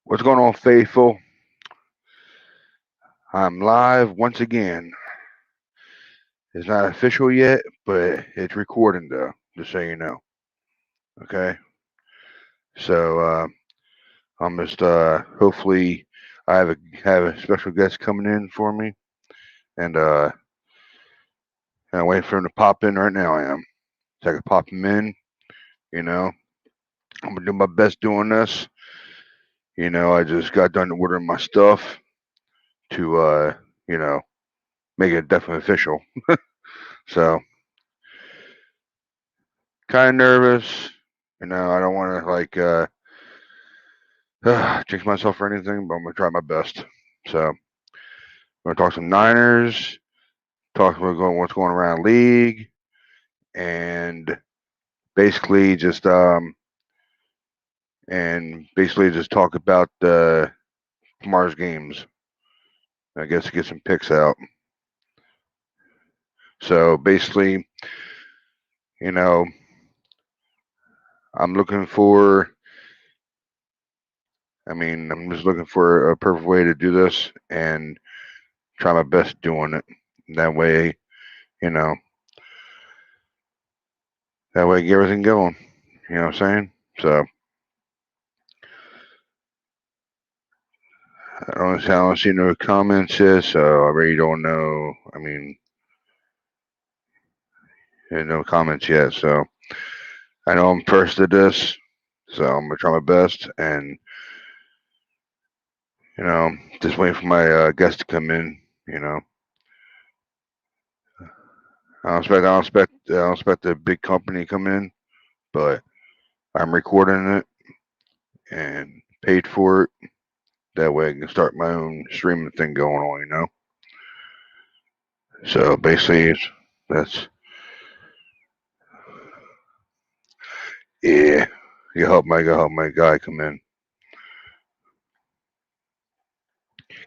What's going on, faithful? I'm live once again. It's not official yet, but it's recording though, just so you know. Okay. So I'm just hopefully I have a special guest coming in for me, and I'm waiting for him to pop in right now. I am. So I can pop him in. You know, I'm gonna do my best doing this. I just got done ordering my stuff to you know make it definitely official. So kind of nervous. I don't want to jinx myself or anything, but I'm gonna try my best. So we're gonna talk some Niners, talk about what's going around league, and basically just talk about tomorrow's games. I guess get some picks out. So basically, you know, I'm looking for. I'm just looking for a perfect way to do this and try my best doing it. That way, you know, that way get everything going. You know what I'm saying? So I don't see no comments yet, so I really don't know. There's no comments yet, so I know I'm first at this, so I'm gonna try my best, and just waiting for my guest to come in. You know, I don't expect a big company to come in, but I'm recording it and paid for it. That way, I can start my own streaming thing going on. So basically, that's yeah. You help my guy come in.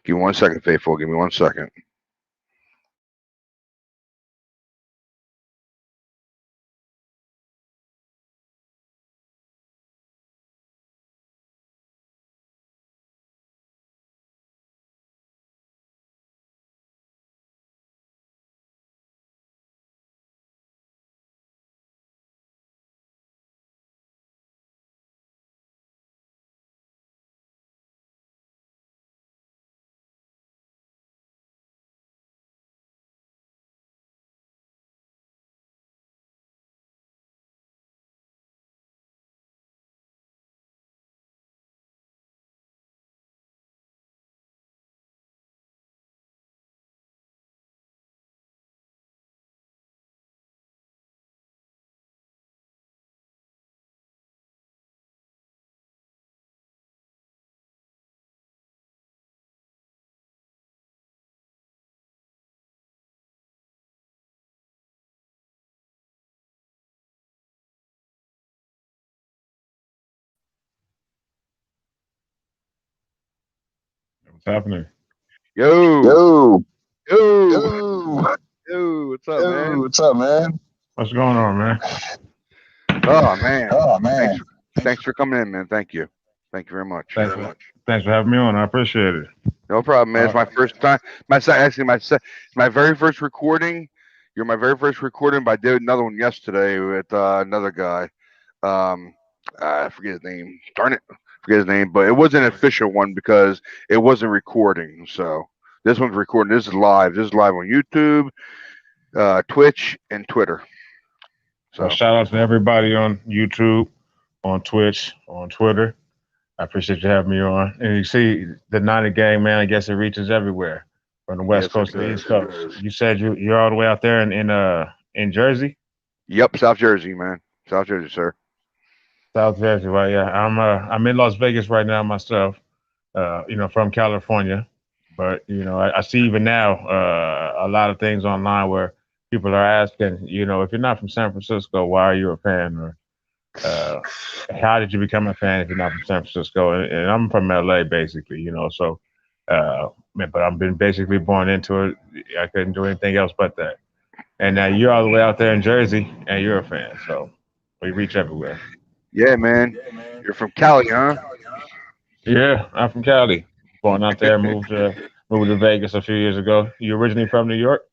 Give me 1 second, faithful. Give me 1 second. What's happening? Yo, Yo, yo, yo, yo. What's up, yo, man? what's up, man? What's going on, man? Oh man, Oh thanks man, for thanks for coming in, man. Thank you very much. Thanks for thanks for having me on. I appreciate it. No problem, man. It's my first time. My very first recording. You're my very first recording, but I did another one yesterday with another guy. Um, I forget his name. Darn it, forget his name. But it wasn't an official one because it wasn't recording. So this one's recording. This is live. This is live on YouTube, Twitch, and Twitter. Well, So shout out to everybody on YouTube, on Twitch, on Twitter. I appreciate you having me on. And you see the 90 gang, man. I guess it reaches everywhere, from the West yes, it Coast to the does. East Coast. You said you're all the way out there in Jersey, Yep, South Jersey, man. South Jersey, sir. South Jersey, right? Yeah, I'm in Las Vegas right now myself. From California. But I see even now a lot of things online where people are asking, if you're not from San Francisco, why are you a fan? Or uh, how did you become a fan if you're not from San Francisco? And I'm from LA, basically, so. But I've been basically born into it. I couldn't do anything else but that. And now you're all the way out there in Jersey, and you're a fan, so we reach everywhere. Yeah, man. You're from Cali, huh? Yeah, I'm from Cali. Born out there, moved to Vegas a few years ago. You originally from New York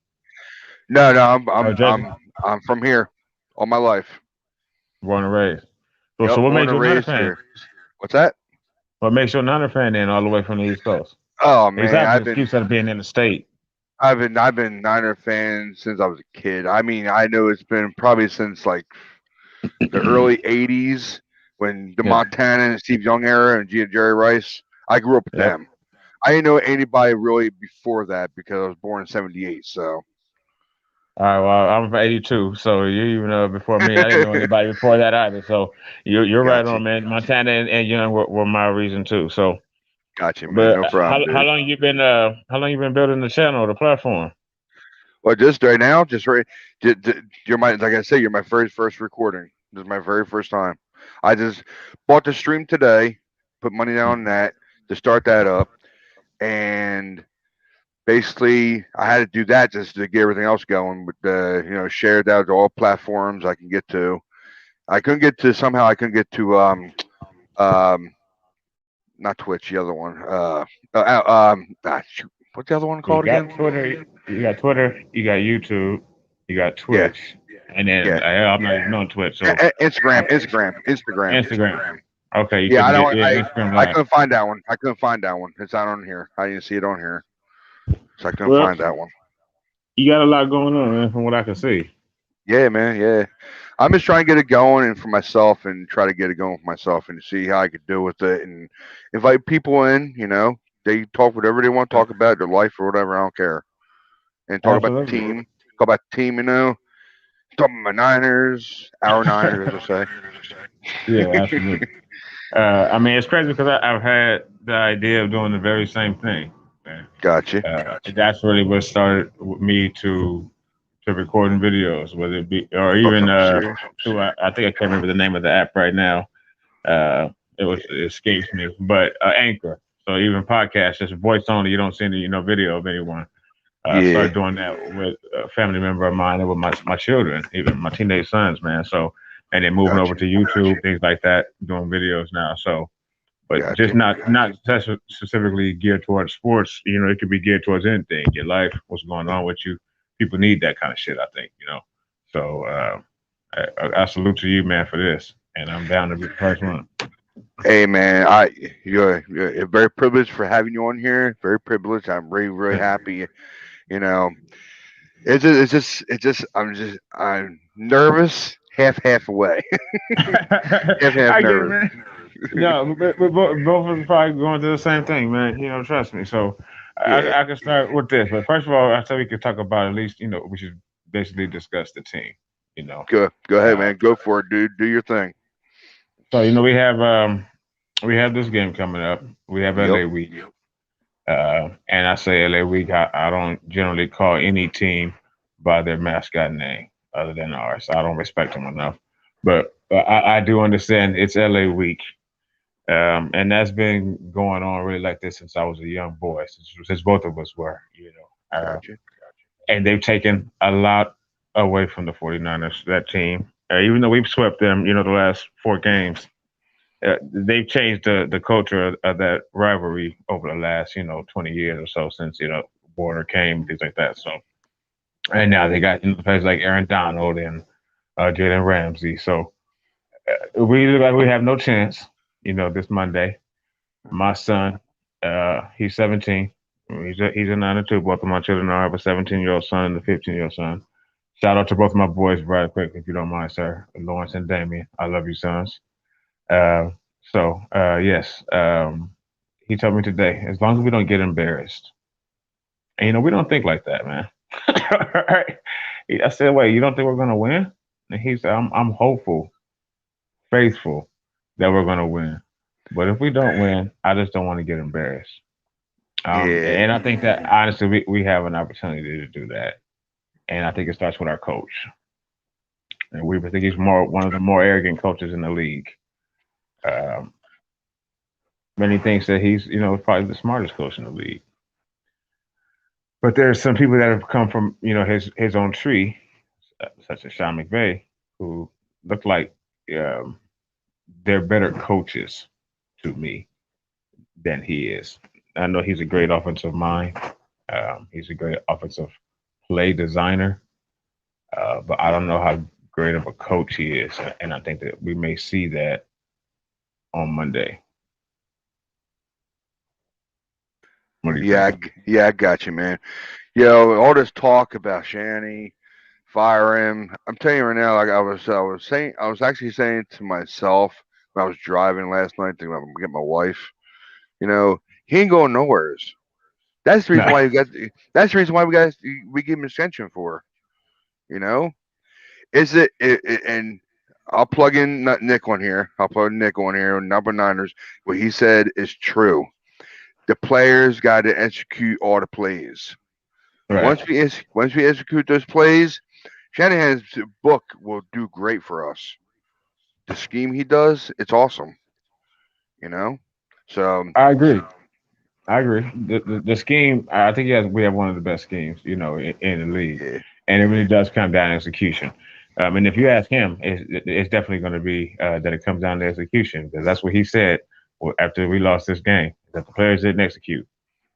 No, no, or Jersey? I'm from here all my life. Born and raised. So Yep, what born makes you and a Niner raised fan? here. What's that? What makes you a Niner fan then, all the way from the East Coast? Oh He's man, having an excuse of being in the state. I've been Niner fan since I was a kid. I mean, I know it's been probably since like the early '80s when the Yeah, Montana and Steve Young era and Jerry Rice. I grew up with yep. them. I didn't know anybody really before that because I was born in '78. So All right, well, I'm from '82, so you even know before me. I didn't know anybody before that either. So you're right got you, on, man. Montana and Young were my reason too. So, got you, man. but No problem, dude. how long you been building the channel, the platform? Well, just right now, just right. You're my like I said, you're my very first recording. This is my very first time. I just bought the stream today, put money down on that to start that up, and basically I had to do that just to get everything else going. With share that to all platforms I can get to. I couldn't get to somehow. I couldn't get to um not Twitch, the other one. Shoot, what's the other one You called got again? Twitter, you got YouTube, you got Yeah, Twitch, and then yeah. I'm not even on Twitch, so Instagram. Instagram. Okay, you Yeah, I couldn't don't. get Instagram I Live. couldn't find that one. I couldn't find that one. It's not on here. I didn't see it on here, so I couldn't Well, find that one. you got a lot going on, man, from what I can see. Yeah, man. Yeah, I'm just trying to get it going and for myself, and try to get it going for myself, and see how I could do with it, and invite people in. They talk whatever they want to talk about, their life or whatever. I don't care, and talk about the Absolutely. team. Talk about the team. Talk about my Niners, our Niners, as I say. Yeah, absolutely. I mean, it's crazy because I've had the idea of doing the very same thing. Man. Gotcha. That's really what started with me to recording videos, whether it be or Oh, even serious. to I think I can't remember the name of the app right now. It escapes me, but Anchor. So even podcasts, just voice only. You don't see any video of anyone. I Yeah. started doing that with a family member of mine and with my children, even my teenage sons, man. So, and then moving over Gotcha. to YouTube, things like that, doing videos now. So, but just Gotcha. not specifically geared towards sports. It could be geared towards anything. Your life, what's going on with you. People need that kind of shit, I think. So, I salute to you, man, for this, and I'm down to be the first one. Hey man, you're very privileged for having you on here. Very privileged. I'm really really happy. You know, I'm nervous, half away, half I get it, nervous. man. No, but both of us probably going through the same thing, man. Trust me. So Yeah, I can start with this, but first of all, I said we could talk about at least, we should basically discuss the team. You know, go ahead, uh, man. Go for it, dude. Do your thing. so we have this game coming up. We have Yep. LA week, and I say LA week. I don't generally call any team by their mascot name other than ours. I don't respect them enough, but I do understand it's LA week. And that's been going on really like this since I was a young boy, since both of us were. Gotcha. And they've taken a lot away from the 49ers, that team. Even though we've swept them, the last four games, they've changed the culture of that rivalry over the last, 20 years or so since, Warner came, things like that. So, and now they got players like Aaron Donald and Jalen Ramsey. So we look like we have no chance, this Monday. My son, he's 17. He's a 9 or 2. Both of my children are. I have a 17-year-old son and a 15-year-old son. Shout out to both of my boys, right quick, if you don't mind, sir. Lawrence and Damien. I love you, sons. Uh, yes, he told me today, as long as we don't get embarrassed, and we don't think like that, man. Right? I said, wait, you don't think we're gonna win? And he said, I'm hopeful, faithful that we're gonna win. But if we don't win, I just don't want to get embarrassed. Yeah. And I think that honestly, we have an opportunity to do that. And I think it starts with our coach. And I think he's one of the more arrogant coaches in the league. Um, Many thinks that he's, probably the smartest coach in the league. But there's some people that have come from, his own tree, such as Sean McVay, who look like um, they're better coaches to me than he is. I know he's a great offensive mind. He's a great offensive play designer, but I don't know how great of a coach he is, and I think that we may see that on Monday. What do you Yeah, think? yeah, I got you, man. Yo, all this talk about Shanny, fire him. I'm telling you right now, like I was actually saying to myself when I was driving last night, thinking about get my wife. You know, he ain't going nowheres. That's the reason No. why you got. That's the reason why we give him extension for. You know, and I'll plug in Nick on here. I'll plug Nick on here. Number Niners. What he said is true. The players got to execute all the plays. Right. Once we execute those plays, Shanahan's book will do great for us. The scheme he does, it's awesome. You know, so I agree. I agree. The scheme, I think we have one of the best schemes, in the league, yeah, and it really does come down to execution. And if you ask him, it's definitely going to be that it comes down to execution because that's what he said after we lost this game that the players didn't execute.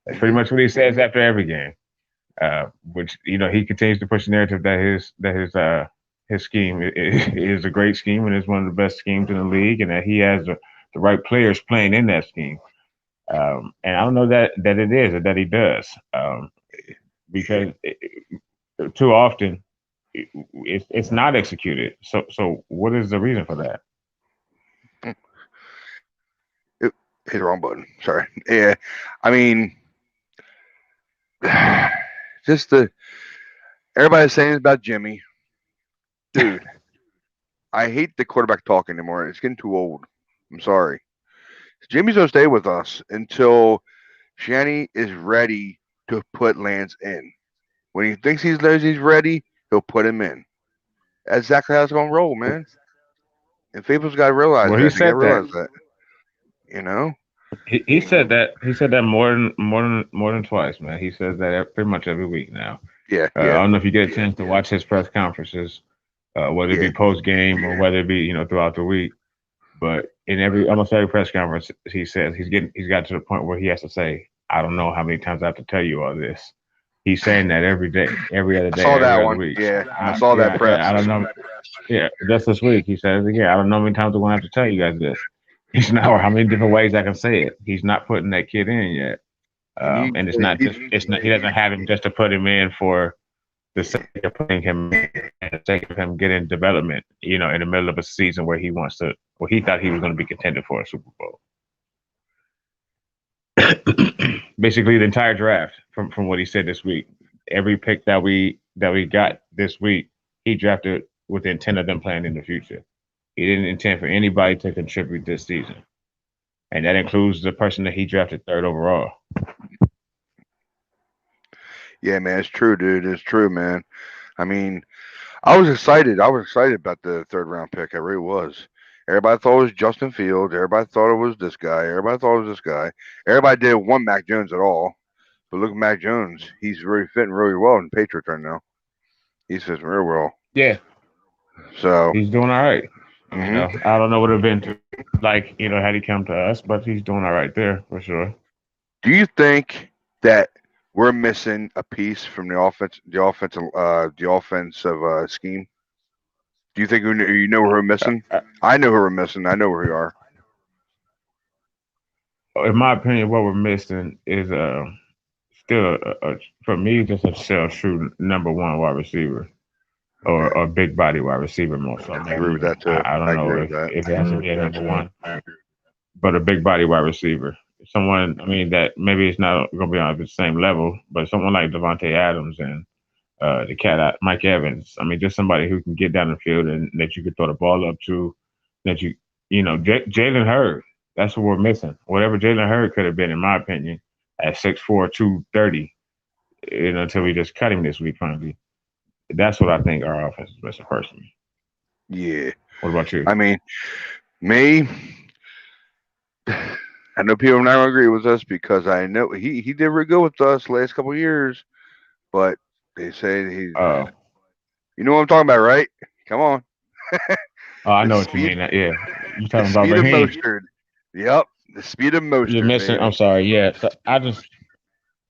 That's pretty hmm much what he says after every game. Which he continues to push the narrative that his scheme is a great scheme and is one of the best schemes in the league, and that he has the right players playing in that scheme. And I don't know that it is or that he does, because too often it's not executed. So what is the reason for that? hit the wrong button. Sorry. Yeah, I mean, just the everybody's saying about Jimmy, dude. I hate the quarterback talk anymore. It's getting too old. I'm sorry. Jimmy's gonna stay with us until Shanny is ready to put Lance in. When he thinks he's ready, he'll put him in. That's exactly how it's gonna roll, man. And people's got to realize Well, he that. They got to said that. realize that. You know? He said that more than twice, man. He says that pretty much every week now. Yeah, I yeah, don't know if you get a chance to watch his press conferences, whether it yeah. be post game or whether it be throughout the week. But in almost every press conference, he says he's got to the point where he has to say, "I don't know how many times I have to tell you all this." He's saying that every day, every other I day, saw every that other one. week. Yeah, I saw that press. I don't know. Yeah, just this week he says again. I don't know how many times I'm gonna have to tell you guys this. He's not, or how many different ways I can say it. He's not putting that kid in yet, He needs. and it's not just it's not. He doesn't have him just to put him in for the sake of putting him in and the sake of him getting development. In the middle of a season where he wants to, where he thought he was going to be contended for a Super Bowl. Basically, the entire draft from what he said this week. Every pick that we got this week, he drafted with the intent of them playing in the future. He didn't intend for anybody to contribute this season, and that includes the person that he drafted third overall. Yeah, man, it's true, dude. It's true, man. I mean, I was excited. I was excited about the third round pick. I really was. Everybody thought it was Justin Fields. Everybody thought it was this guy. Everybody thought it was this guy. Everybody didn't want Mac Jones at all. But look at Mac Jones. He's really fitting really well in Patriot right now. He's fitting real well. Yeah, So, he's doing all right. hmm I don't know what it'd been like, had he come to us, but he's doing all right there for sure. do you think that we're missing a piece from the offensive scheme? Do you think you know who we're missing? Uh, I know who we're missing. I know where we are. in my opinion, what we're missing is still for me just a shell true number one wide receiver or Okay, a big body wide receiver more so. I agree with Maybe that too. I I don't know agree with that. if it has to be a number one, but a big body wide receiver. Someone, I mean, that maybe it's not going to be on the same level, but someone like Devontae Adams and the cat Mike Evans. I mean, just somebody who can get down the field and that you could throw the ball up to. That Jalen Hurd. That's what we're missing. Whatever Jalen Hurd could have been, in my opinion, at 6'4", 230, until we just cut him this week finally. That's what I think our offense is missing personally. Yeah, What about you? I mean, me. I know people are not gonna agree with us because I know he did really good with us last couple of years, but they say he. Uh, You know what I'm talking about, right? Come on, oh, I the know what you speed, mean. Yeah, you the talking about speed of Raheem? motion. Yep, The speed of You're Mostert, missing. I'm baby. sorry. Yeah, so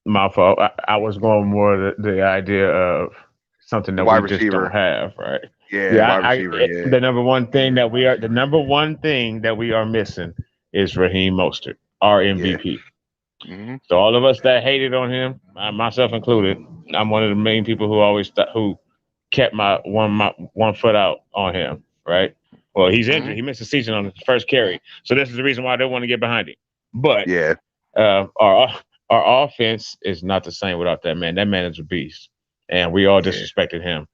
my fault. I was going more the idea of something The that wide we just don't receiver. have, right? Yeah, Yeah, wide receiver. Yeah. the number one thing that we are missing is Raheem Mostert, our Yeah. MVP. Hmm. So all of us that hated on him, myself included, I'm one of the main people who who kept my one foot out on him, right? Well, he's Hmm. injured. He missed the season on his first carry, so this is the reason why I don't want to get behind him. But Yeah. uh, our our offense is not the same without that man. That man is a beast, and we all Yeah. disrespected him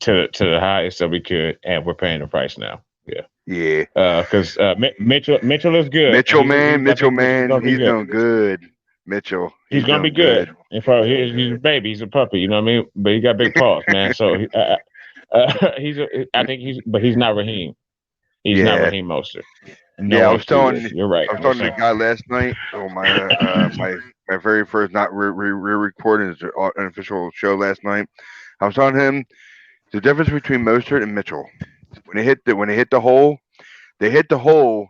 to the highest that we could, and we're paying the price now. Yeah, Yeah. because Mitchell is good, and Mitchell, man. I Mitchell, think he's man. gonna be He's good. doing good. Mitchell. He's He's gonna be doing good. good. In front, he's a baby. He's a puppy. You know what I mean? But he got big paws, man. So I think but he's not Raheem. He's not Yeah. Raheem Mostert. No Yeah. one is. You're right. I was talking to the guy last night. Oh my very first not re-recording is an official show last night. I was telling him the difference between Mostert and Mitchell. When they hit the hole, they hit the hole,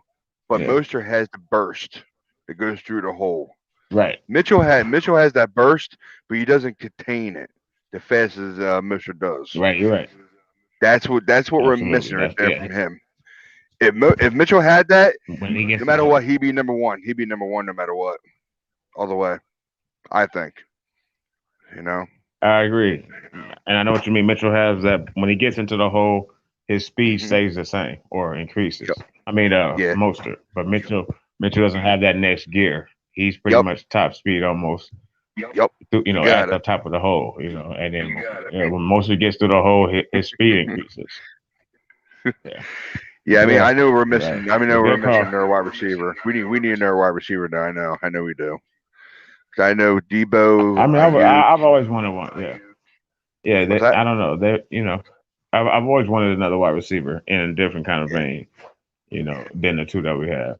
but Yeah. Mostert has the burst that goes through the hole. Right. Mitchell has that burst, but he doesn't contain it the fast as Mostert does. Right. You're right. That's what we're Absolutely. missing right That's there yeah. from him. If Mitchell had that, When he gets no to the matter hole. what, he'd be number one. He'd be number one no matter what, all the way. I think. You know. I agree, and I know what you mean. Mitchell has that when he gets into the hole, his speed Hmm. stays the same or increases. Yep. I mean, Yeah. Mostert, but Mitchell doesn't have that next gear. He's pretty Yep. much top speed almost. Yep. You know, Got at the it. top of the hole. And then when Mostert gets through the hole, his speed increases. Yeah. Yeah, I mean, Yeah. I know we're Right. missing. I mean, Yeah, we're good call. missing another wide receiver. We need another wide receiver now. I know we do. 'Cause I know Debo, I mean, Ayuk. I've always wanted one. Yeah. Yeah. What's that? I don't know. I've always wanted another wide receiver in a different kind of Yeah. vein. Than the two that we have.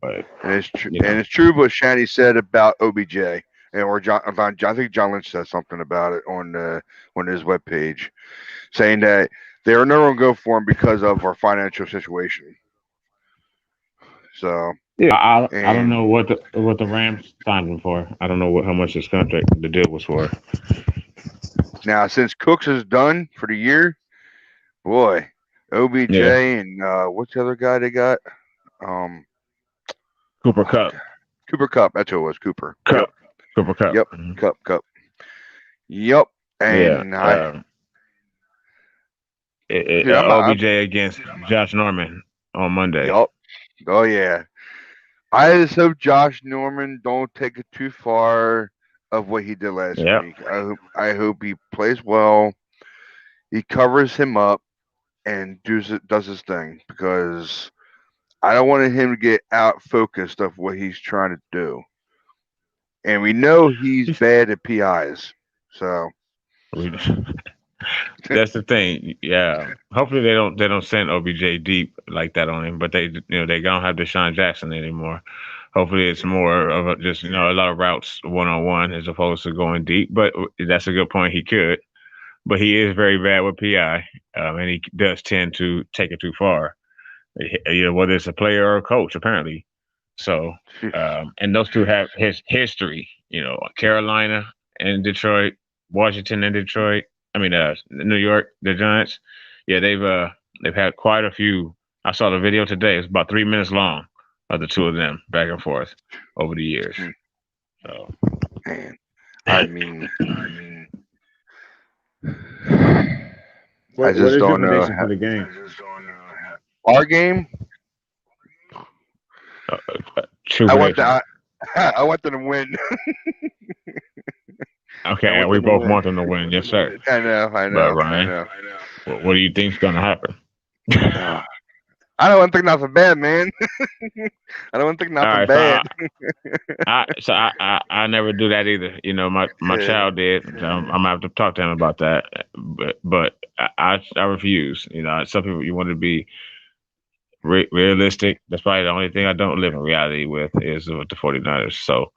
But And it's true. you And know, it's true what Shanny said about OBJ, or I think John Lynch said something about it on his webpage, saying that they're never going to go for him because of our financial situation. So, yeah, I don't and know what the Rams signed him for. I don't know how much his contract the deal was for. now since Cooks is done for the year, boy, OBJ Yeah, and what's the other guy they got? Um, Cooper oh, Cup, God. Cooper Cup. That's who it was. Cooper. Yep. Cup, Cooper Cup. Yep. Cup. Yep. Yeah, And I'm OBJ against Josh Norman on Monday. yep. Oh yeah. I just hope Josh Norman don't take it too far of what he did last Yep. week. I hope he plays well. He covers him up and does his thing because I don't want him to get out focused of what he's trying to do. And we know he's bad at PIs. So That's the thing. Yeah. Hopefully they don't send OBJ deep like that on him, but they don't have Deshaun Jackson anymore. Hopefully it's more of just a lot of routes one on one as opposed to going deep. But that's a good point. He could, but he is very bad with PI, and he does tend to take it too far. Whether it's a player or a coach, apparently. So, and those two have his history. Carolina and Detroit, Washington and Detroit. I mean, New York, the Giants. Yeah, they've had quite a few. I saw the video today. It's about 3 minutes long of the two of them back and forth over the years. So, man, I mean, I just don't know. for the game? Our game, I want that. I want them to win. Okay, we both want them to win. Yes, sir. I know. But Ryan, what do you think's going to happen? I don't want to think nothing bad, man. I don't want to think nothing bad. I never do that either. My child did. So I'm gonna have to talk to him about that. But I refuse. Some people you want to be realistic. That's probably the only thing I don't live in reality with is with the 49ers. So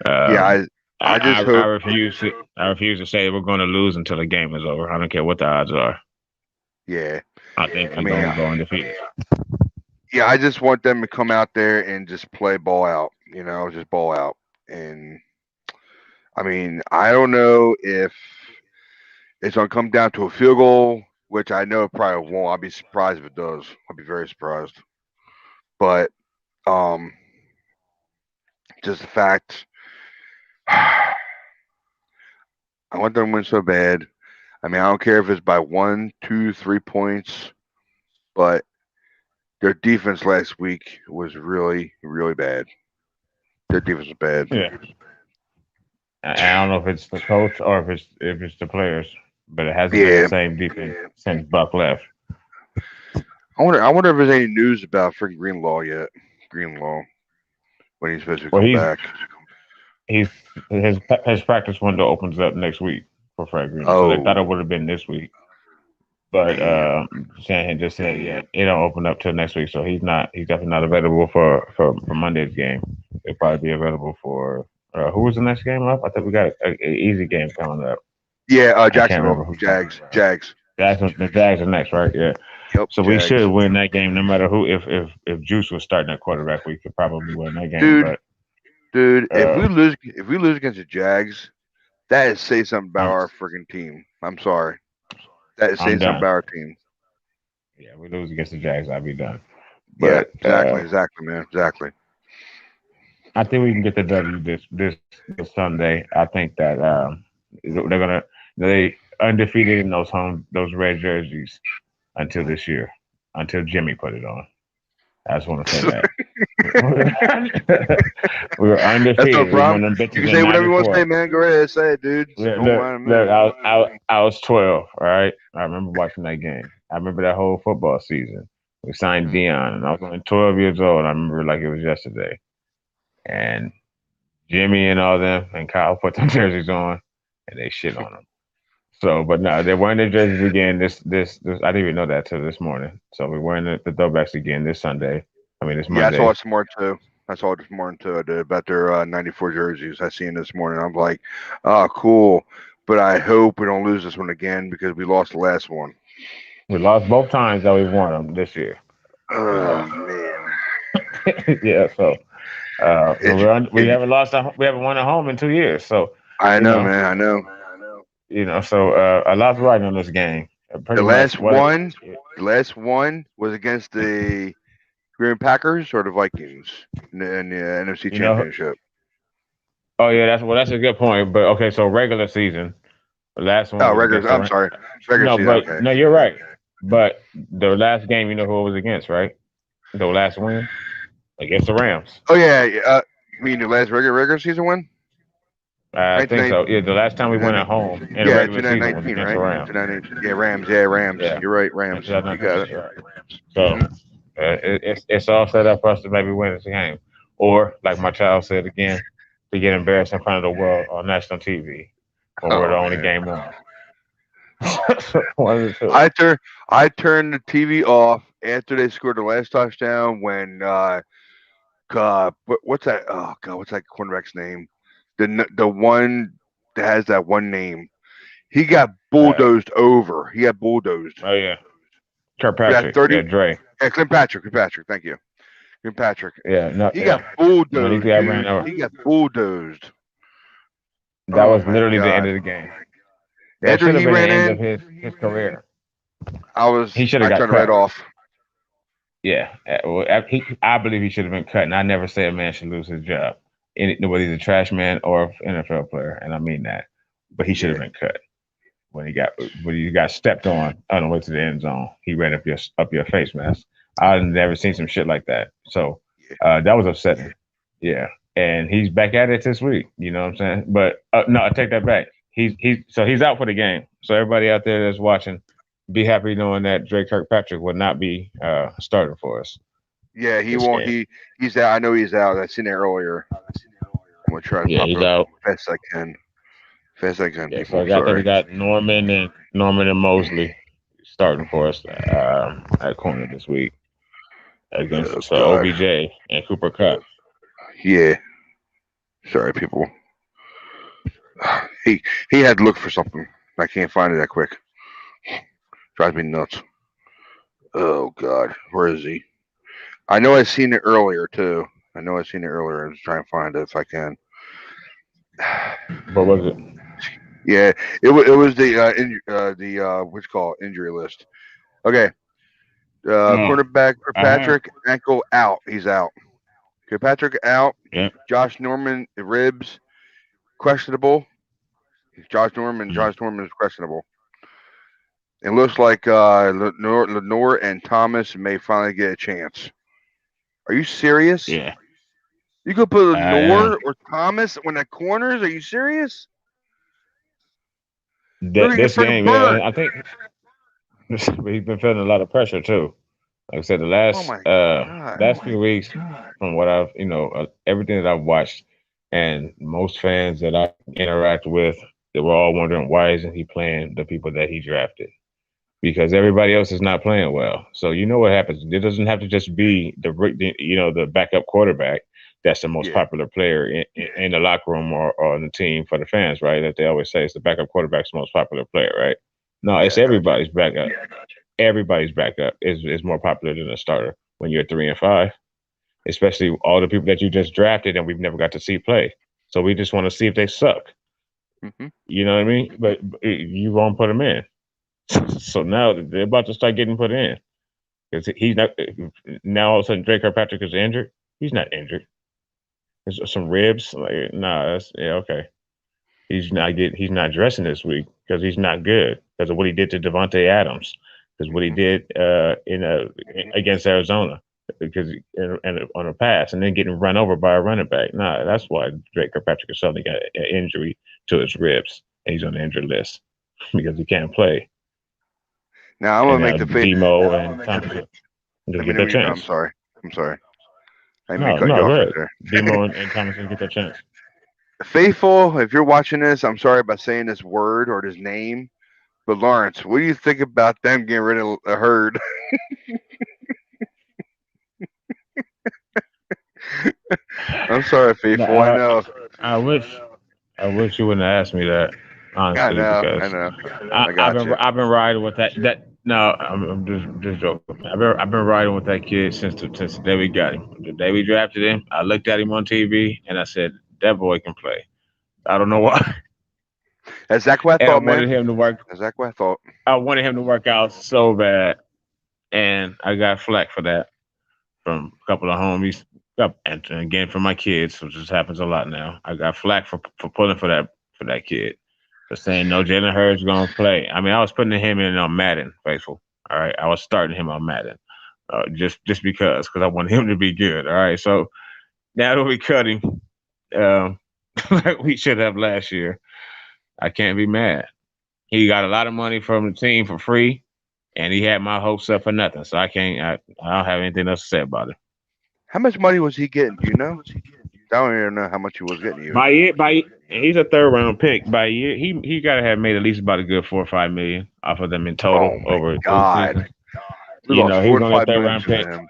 yeah, I just hope. I refuse to say we're going to lose until the game is over. I don't care what the odds are. Yeah, I think we're going to go undefeated. Yeah, I just want them to come out there and just play ball out. Just ball out. And I mean, I don't know if it's gonna come down to a field goal, which I know it probably won't. I'll be surprised if it does. I'll be very surprised. But um, just the fact, I want them to win so bad. I mean, I don't care if it's by 1, 2, 3 points, but their defense last week was really, really bad. Their defense was bad. Yeah. I don't know if it's the coach or if it's the players, but it hasn't been the Yeah. same defense since Buck left. I wonder if there's any news about freaking Greenlaw yet. Greenlaw, when he's supposed to Well, come back. he's his practice window opens up next week for Fred Green, so they thought it Oh would have been this week, but man. Shanahan just said it don't open up till next week, so he's definitely not available for Monday's game. He'll probably be available for who was the next game up? I think we got an easy game coming up. Yeah, I can't Jacksonville. remember who's Jags. Jags. The Jags are next, right? Yeah. Yep. So we Jags. should win that game no matter who. If Juice was starting at quarterback, we could probably win that game. Dude, But if we lose against the Jags, that is say something about I'm our freaking team. I'm sorry. That is say I'm something done. about our team. Yeah, we lose against the Jags, I'll be done. Yeah, But exactly, man. Exactly. I think we can get the W this Sunday. I think that they're gonna they undefeated in those red jerseys until this year, until Jimmy put it on. I just want to say that. We were That's undefeated. no We problem. won them You bitches can in say whatever you want to say, '94. man. Go ahead, say it, dude. Look, Don't look, mind me. look, I was 12, all right? I remember watching that game. I remember that whole football season. We signed Mhm. Dion, and I was only 12 years old. I remember like it was yesterday. And Jimmy and all them and Kyle put them jerseys on, and they shit on them. So, but no, they're wearing their jerseys again. This I didn't even know that till this morning. So we're wearing the throwbacks again this Sunday. I mean, this Yeah, I saw Monday. it this morning too. I saw it this morning too. I did about their '94 jerseys. I seen this morning. I'm like, oh, cool. But I hope we don't lose this one again because we lost the last one. We lost both times that we won them this year. Oh man, Yeah, so it's we it, haven't we haven't won at home in 2 years. So I you know, know, man. I know. so a lot's riding on this game. The Pretty much last what it. one, the last one was against the Green Packers or the Vikings in the NFC You know. Championship. Oh yeah, that's a good point. But okay, so regular season, the last one Oh, was regular. against the I'm sorry, regular No, season. but Okay. no, you're right. But the last game, you know who it was against, right? The last win against the Rams. Oh yeah. You mean the last regular season win? I think 1990. so. Yeah, the last time we went at home in the Yeah, regular season was 2019, against the right? Rams. 2019. Yeah, Rams. Yeah, Rams. Yeah, You're right, in Rams. You got 2019. it. Yeah. So Hmm. it's all set up for us to maybe win this game, or like my child said again, to get embarrassed in front of the world on national TV when we're the Oh only man. game on. One of the two. I turned the TV off after they scored the last touchdown when God, what's that? Oh God, what's that cornerback's name? The one that has that one name. He got Uh, bulldozed over. He got bulldozed oh yeah, for that Kirkpatrick. 30. Yeah, Dre. Yeah, Clint Patrick. Clint Patrick. Thank you. Clint Patrick. Yeah, no, He got yeah. When he bulldozed, got ran dude. over, He got bulldozed. that Oh was my literally the end God. of the game. That After should have he been the ran end of in, his career. He should have I got turned right cut. off. Yeah, I believe he should have been cut, and I never say a man should lose his job, whether he's a trash man or an NFL player, and I mean that. But he should have Yeah. been cut when he got stepped on the way to the end zone. He ran up your face mask. I've never seen some shit like that. So Yeah. that was upsetting. Yeah, and he's back at it this week. You know what I'm saying? But no, I take that back. He's out for the game. So everybody out there that's watching, be happy knowing that Drake Kirkpatrick will not be starting for us Yeah, he this won't. game. He's out. I know he's out. I seen it earlier. I'm gonna try to Yeah, pop he's it up out. fast as I can. Fast as I can, Yeah, so people. I think we Sorry. got Norman and Mosley starting for us at corner this week against Oh so God. OBJ and Cooper Cup. Yeah. Sorry, people. He he had to look for something. I can't find it that quick. Drives me nuts. Oh God, where is he? I know I seen it earlier too. I know I seen it earlier. I was trying to find it if I can. What was it? Yeah, it was the what's it called injury list. Okay, No, cornerback for I have. Patrick ankle out. He's out. Okay, Patrick out. Yeah. Josh Norman ribs questionable. Josh Norman is questionable. It looks like Lenore and Thomas may finally get a chance. Are you serious? Yeah. You could put I am. Lenore or Thomas when the corners? Are you serious? They're That gonna get this freaking game, yeah, burnt. I think we've been feeling a lot of pressure too. Like I said, the Oh my god. last few weeks, from what I've everything that I've watched, and most fans that I interact with, they were all wondering why isn't he playing the people that he drafted? Because everybody else is not playing well. So you know what happens. It doesn't have to just be the backup quarterback that's the most Yeah. popular player in the locker room or on the team for the fans, right? That they always say it's the backup quarterback's the most popular player, right? No, Yeah, it's I got you. everybody's backup. Everybody's backup is more popular than a starter when you're 3-5, especially all the people that you just drafted and we've never got to see play. So we just want to see if they suck. Hmm. You know what I mean? But you won't put them in. So now they're about to start getting put in. Because he's not now all of a sudden Drake Kirkpatrick is injured. He's not injured. There's some ribs. Like, nah, that's yeah, okay. He's not dressing this week because he's not good because of what he did to Devontae Adams, because what he Hmm. did in against Arizona, because on a pass and then getting run over by a running back. Nah, that's why Drake Kirkpatrick has suddenly got an injury to his ribs and he's on the injured list because he can't play. Now I'm And gonna now make the face. Demo and Thompson just Let me get know their when you're done. I'm chance. sorry. I'm sorry. I didn't mean to No, cut you no, off go right ahead. there. Demo and Thompson get their chance. Faithful, if you're watching this, I'm sorry about saying this word or this name, but Lawrence, what do you think about them getting rid of a herd? I'm sorry, No, Faithful. I know. I wish I wish you wouldn't have asked me that, I honestly, know. I because know. I I've got you. I've been riding with that. No, I'm just joking. I've been riding with that kid since the day we got him. The day we drafted him, I looked at him on TV and I said that boy can play. I don't know why, That's exactly what I and I thought, wanted man. him to work. That's exactly what I thought. I wanted him to work out so bad, and I got flack for that from a couple of homies. And again from my kids, which just happens a lot now. I got flack for pulling for that kid. For saying no, Jalen Hurts gonna play. I mean, I was putting him in on Madden, faithful. All right, I was starting him on Madden, just because I wanted him to be good. All right, so now that we cut him, um, like we should have last year, I can't be mad. He got a lot of money from the team for free, and he had my hopes up for nothing. So I can't. I don't have anything else to say about it. How much money was he getting? Do you know? I don't even know how much he was getting even. And he's a third round pick. By year, he got to have made at least about a good 4 or 5 million off of them in total Oh my over 3 seasons. God. We You lost know, four he's to only a five third million round because pick of him.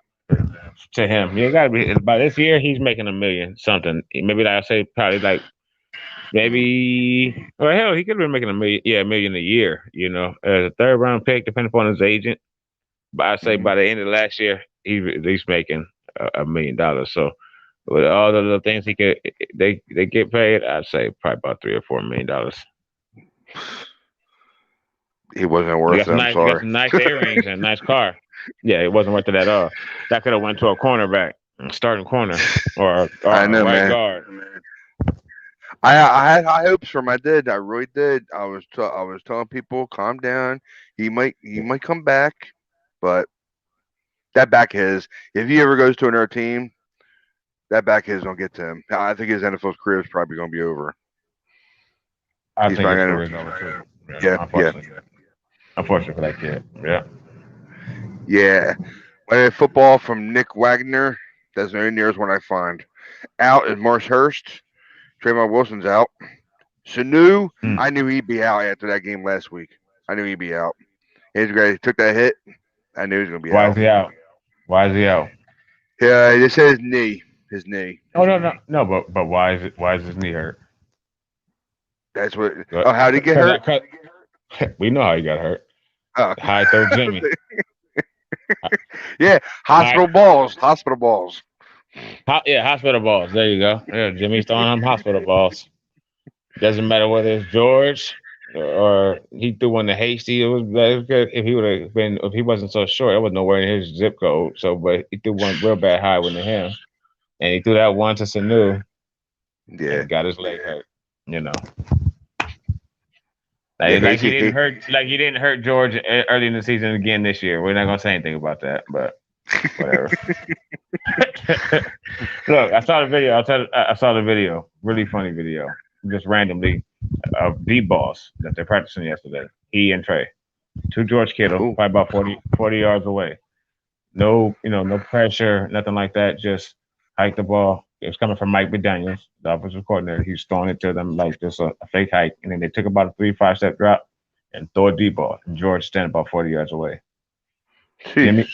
to him. You got to be by this year. He's making 1 million something. Maybe I say probably like maybe. Well, hell, he could have been making 1 million. Yeah, 1 million a year. You know, as a third round pick, depending upon his agent. But I say Hmm. by the end of last year, he's at least making $1 million. So with all the little things they get paid, I'd say probably about $3 or $4 million. He wasn't You worth got it. some I'm nice, you got sorry. some nice earrings and a nice car. Yeah, it wasn't worth it at all. That could have went to a cornerback, starting corner, or I a know, right man. guard. I had high hopes for him. I did. I really did. I was telling people, calm down. He might come back, but that back of his, if he ever goes to another team, that back of his don't get to him. I think his NFL career is probably going to be over. I He's think his probably going career's to. over too. Yeah, Yeah, yeah, unfortunately for that kid. Yeah. yeah. Monday Night Football from Nick Wagner. That's no near as what I find. Out is Morris Hurst. Trayvon Wilson's out. Sanu, Hmm. I knew he'd be out after that game last week. I knew he'd be out. He's great. He took that hit. I knew he was going to be Why out. is he out? Why is he out? Yeah, they said his knee. His knee. Oh no. But why is his knee hurt? That's what. Oh, how did he get hurt? We know how he got hurt. Oh. High throw Jimmy. Yeah, hospital balls. Hospital balls. Yeah, hospital balls. There you go. Yeah, Jimmy's throwing them hospital balls. Doesn't matter whether it's George or he threw one to Hasty. It was good if he would have been if he wasn't so short. It was nowhere in his zip code. So, but he threw one real bad high one to him, and he threw that one to Sanu Yeah. and got his leg hurt. You know, Yeah, like he Hasty. didn't hurt like he didn't hurt George early in the season again this year. We're not gonna say anything about that, but whatever. Look, I saw the video. I saw the video. Really funny video. Just randomly of deep balls that they're practicing yesterday. He and Trey to George Kittle, Cool. probably about 40 yards away. No, no pressure, nothing like that. Just hike the ball. It was coming from Mike McDaniels, the offensive coordinator. He was throwing it to them like just a fake hike, and then they took about a 3-5 step drop and throw a deep ball. And George standing about 40 yards away. Jimmy,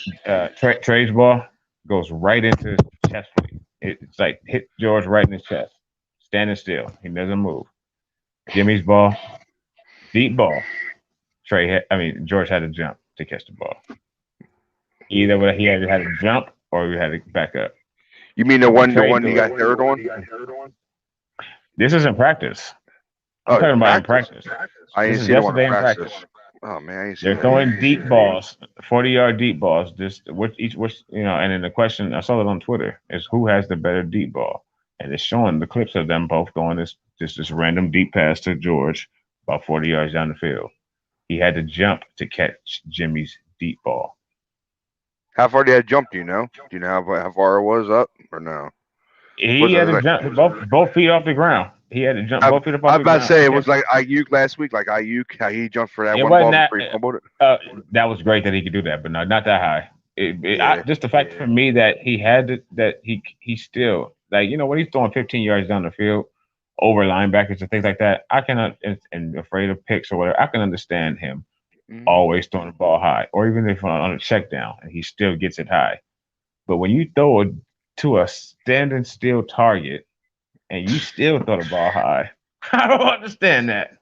Trey's ball goes right into his chest plate. It's like hit George right in his chest, standing still. He doesn't move. Jimmy's ball, deep ball. George had to jump to catch the ball. Either he had to jump or he had to back up. You mean the one you got hurt on? This is in practice. I'm talking about in practice. I didn't see the one in practice. Oh man, I didn't see they're throwing deep balls, 40-yard deep balls. Which and then the question I saw it on Twitter is who has the better deep ball, and it's showing the clips of them both going this random deep pass to George about 40 yards down the field. He had to jump to catch Jimmy's deep ball. How far did he jump? Do you know? Do you know how far it was up or no? He had to jump both feet off the ground. He had to jump both feet off the ground. I was about to say it was like Ayuk last week, like Ayuk, how he jumped for that one ball before he fumbled it. That was great that he could do that, but no, not that high. Just the fact for me that he had to, that he still when he's throwing 15 yards down the field over linebackers and things like that, I cannot and afraid of picks or whatever. I can understand him always throwing the ball high, or even if on a check down and he still gets it high. But when you throw it to a standing still target and you still throw the ball high, I don't understand that.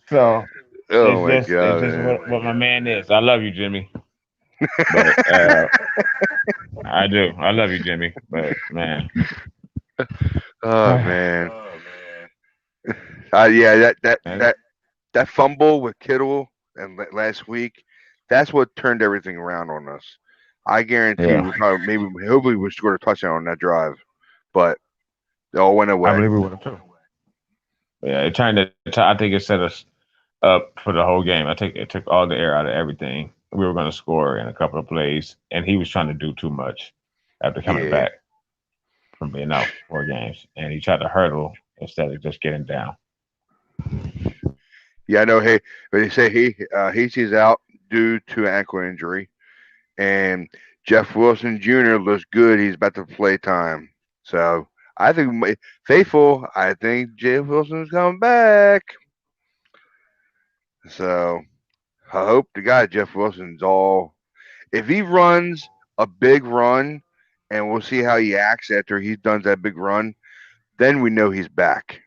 So it's just what my man is. I love you, Jimmy. But I do. I love you, Jimmy. But man. Oh man. Yeah, that fumble with Kittle and last week, that's what turned everything around on us. I guarantee hopefully we scored a touchdown on that drive, but it all went away. I believe we would have too. Yeah, I think it set us up for the whole game. It took all the air out of everything. We were going to score in a couple of plays, and he was trying to do too much after coming back from being out 4 games, and he tried to hurdle instead of just getting down. Yeah, I know. Hey, but they say he's out due to ankle injury, and Jeff Wilson Jr. looks good. He's about to play time, so I think faithful. I think Jeff Wilson's coming back. So I hope the guy Jeff Wilson's all. If he runs a big run, and we'll see how he acts after he does that big run, then we know he's back.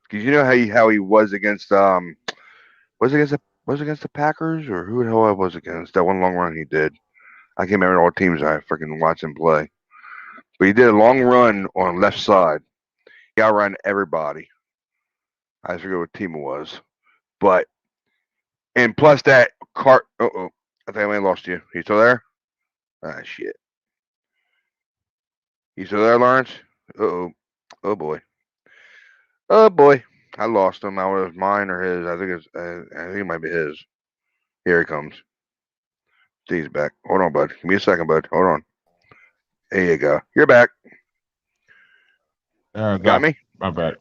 Because you know how he was against was it against the Packers or who the hell I was against that one long run he did. I can't remember all teams I freaking watched him play, but he did a long run on the left side. He outran everybody. I forget what team it was, but and plus that cart. I think I may have lost you. You still there? Ah, shit. You still there, Lawrence? Oh boy. Oh boy. I lost him. I was mine or his. I think it might be his. Here he comes. He's back. Hold on, bud. Give me a second, bud. Hold on. There you go. You're back. Got me? My bad.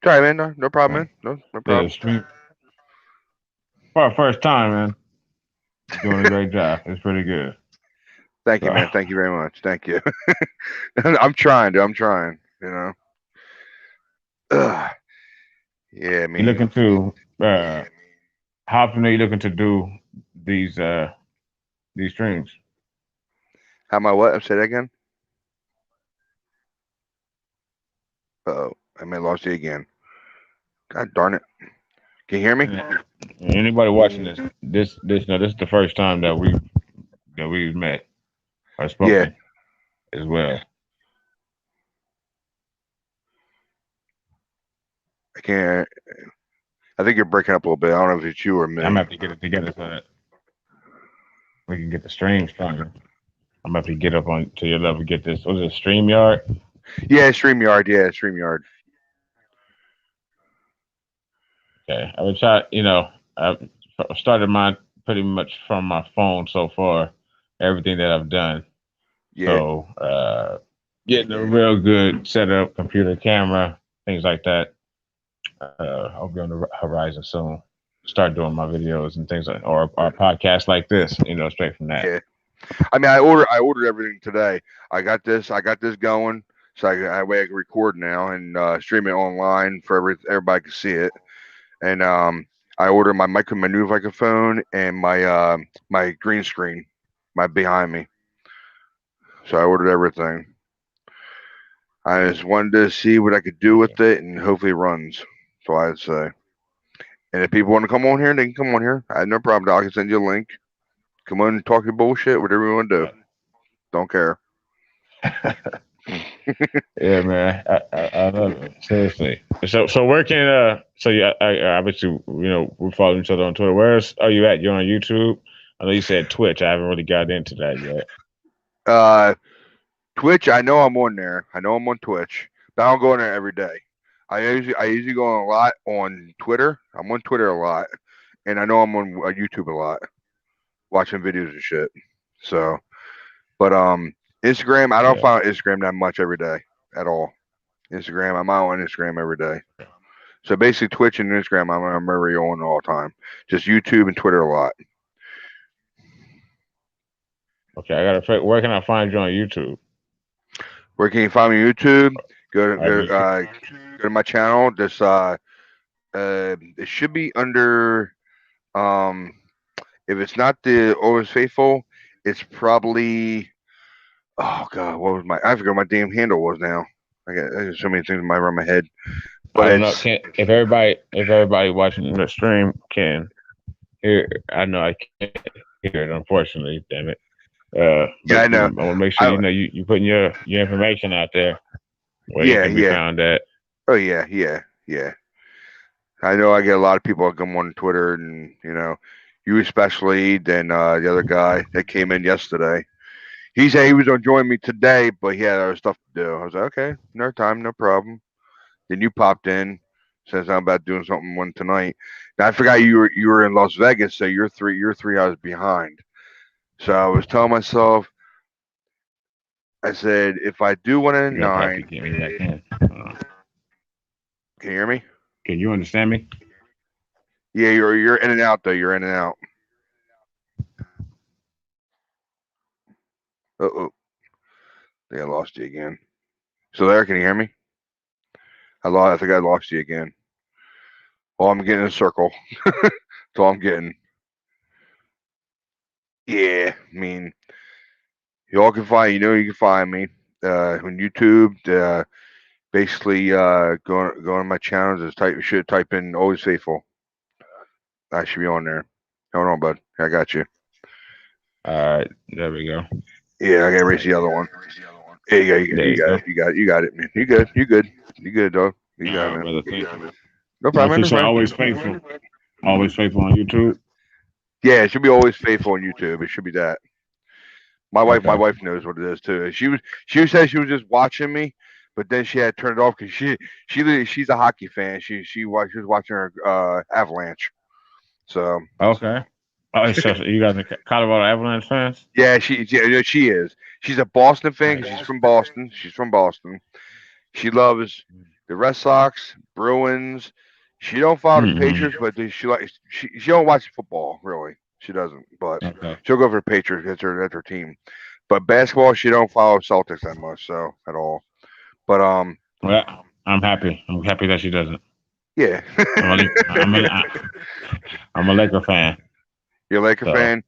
Try, man. No problem, man. No problem. For our first time, man. You're doing a great job. It's pretty good. Thank you, man. Thank you very much. Thank you. I'm trying, dude. I'm trying. Ugh. Yeah, I mean. You're looking to how often are you looking to do these streams? How am I what? Say that again. I may have lost you again. God darn it. Can you hear me? Anybody watching this is the first time that we've met or spoken as well. I can't. I think you're breaking up a little bit. I don't know if it's you or me. I'm gonna have to get it together so that we can get the stream stronger. I'm gonna have to get up on to your level. Get this. Was it StreamYard? Yeah, StreamYard. Yeah, StreamYard. Okay, I would try. I started mine pretty much from my phone so far. Everything that I've done. Yeah. So getting a real good setup, computer, camera, things like that. I'll be on the horizon soon. Start doing my videos and things or podcasts like this. Straight from that. Yeah. I mean, I ordered everything today. I got this going, so I way I can record now and stream it online for everybody can see it. And I ordered my new microphone and my green screen, my behind me. So I ordered everything. I just wanted to see what I could do with it, and hopefully it runs. So I'd say. And if people want to come on here, they can come on here. I have no problem. I can send you a link. Come on and talk your bullshit, whatever you want to do. Don't care. Yeah, man, I love it. Seriously. So where can so yeah, I obviously we follow each other on Twitter. Where are you at? You're on YouTube. I know you said Twitch. I haven't really got into that yet. Twitch. I know I'm on there. I know I'm on Twitch, but I don't go on there every day. I usually go on a lot on Twitter. I'm on Twitter a lot, and I know I'm on YouTube a lot, watching videos and shit. So, but Instagram, I don't follow Instagram that much every day at all. Instagram, I'm out on Instagram every day. So basically, Twitch and Instagram, I'm very on all the time. Just YouTube and Twitter a lot. Okay, I gotta. Where can I find you on YouTube? Where can you find me on YouTube? Go to my channel. Just it should be under if it's not the Always Faithful, it's probably oh god, what was I forgot what my damn handle was now. I got so many things in my head. But I don't know, if everybody watching the stream can hear, I know I can't hear it, unfortunately, damn it. Yeah, I know. I want to make sure you putting your information out there where you can be found at. Oh yeah. I know I get a lot of people that come on Twitter, and you especially. Then the other guy that came in yesterday, he said he was gonna join me today, but he had other stuff to do. I was like, okay, no time, no problem. Then you popped in, says I'm about doing something tonight. Now I forgot you were in Las Vegas, so you're 3 hours behind. So I was telling myself, I said, if I do 1 at 9, can you hear me? Can you understand me? Yeah, you're in and out though. You're in and out. I think I lost you again. So there, can you hear me? I think I lost you again. Well, I'm getting a circle. That's all I'm getting. Yeah, I mean, y'all can find. You can find me on YouTube. Basically, go on my channel. Just type in Always Faithful. I should be on there. Hold on, bud. I got you. All right, there we go. Yeah, I gotta erase the other one. There you go. You got it, man. You good, dog. You got it, man. No problem. Always Faithful. Always Faithful on YouTube. Yeah, it should be Always Faithful on YouTube. It should be that. My wife knows what it is too. She said she was just watching me, but then she had to turn it off because she's a hockey fan. She was watching her Avalanche. So okay. Oh, so you guys are Colorado Avalanche fans? Yeah, she is. She's a Boston fan. She's from Boston. She loves the Red Sox, Bruins. She don't follow the Patriots, but she don't watch football really. She doesn't, but she'll go for the Patriots. That's her team. But basketball, she don't follow Celtics that much, so at all. But well, I'm happy. I'm happy that she doesn't. Yeah. I'm a Laker fan. You're a Laker fan?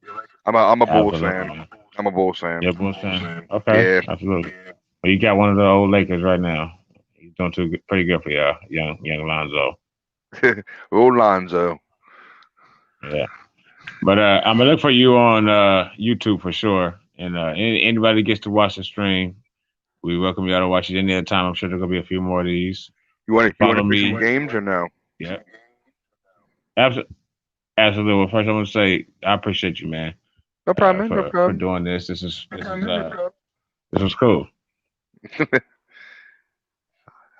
I'm a Bulls fan. I'm a Bulls fan. You're a Bulls fan. Okay. Yeah. Absolutely. Well, you got one of the old Lakers right now. He's doing pretty good for y'all, young Lonzo. Old Lonzo. Yeah. But I'm gonna look for you on YouTube for sure. And anybody gets to watch the stream, we welcome y'all to watch it any other time. I'm sure there's gonna be a few more of these. You want to Follow pick some me. games or no? Yeah. Absolutely. Absolutely. Well, first I want to say I appreciate you, man, No problem, man. No for problem. doing this. This was cool.